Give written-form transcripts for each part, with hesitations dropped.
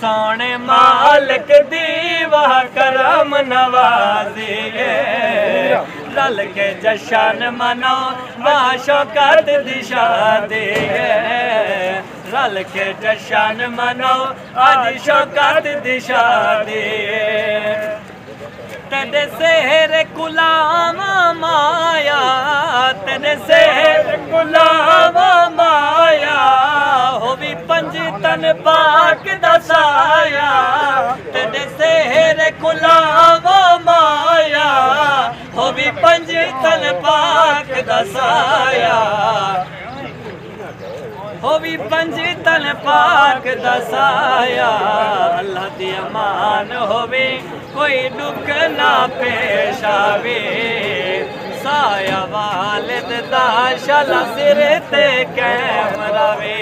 सोने मालिक दीवा करम नवाजी रल के जशन मनो शौकत दिशा दे रल के जशन मनो आज शौकत दिशा दे तेरे सेहर गुलाम माया तेरे सेहर गुलाम माया हो भी पंज तन पाक दसाया तेरे सेहर गुलाम माया हो भी पंज तन पाक दसाया हो भी पंज तन पाक दसाया अल्लाह दी अमान होवे कोई दुख ना पेश आवे साया वालिद दा शाला सिर ते कैम रवे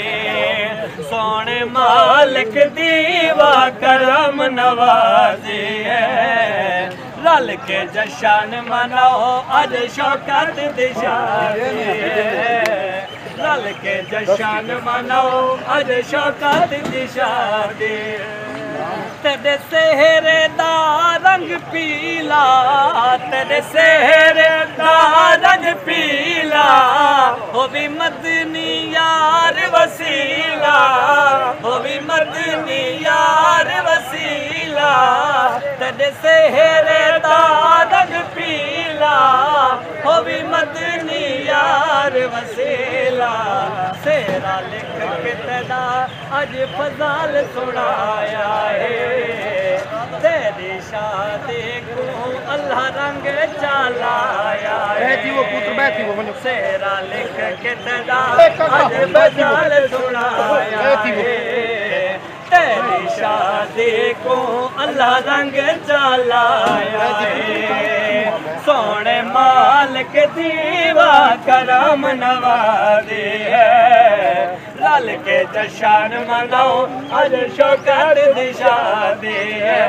सोने मालिक दीवा करम नवाजी है रल के जशन मनाओ अज शौकत दिशा रल के जशन मनाओ अज शौकत दिशा दे तेरे सेहरे दा रंग पीला तेरे सेहरे दा रंग पीला हो भी मदनी यार वसीला हो भी मदनी यार वसीला तेरे सेहरे दा रंग पीला हो भी मदनी यार वसीला सेरा लिख के तेरा अज फजाल सुनाया है तेरी शादी को अल्लाह रंग चलाया है सेरा लिख के तेरा अज फजाल सुनाया है तेरी शादी को अल्लाह रंग चलाया है सोने मालिक दीवा करम नवाजी है रल के जशन मनाओ अज शौकत दिशा दी है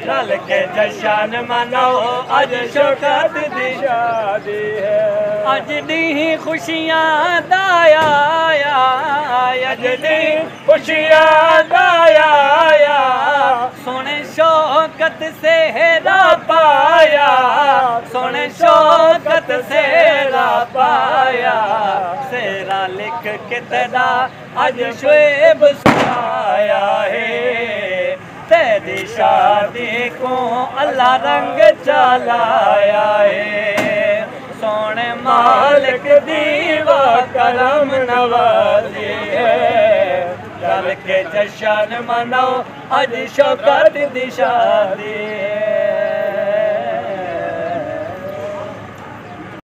रल के जशन मनाओ अज शौकत दिशा दी है अज दी खुशियां दाया अज दी खुशियां दाया सोने शौकत सेहरा पाया सोने शौकत सेहरा पाया सेरा लिख के तेरा अज शुएब सुनाया है तेरी शादी को अल्लाह रंग चलाया है सोने मालिक दीवा करम नवाजी है रल के जशन मनाओ अज शौकत दिशा दी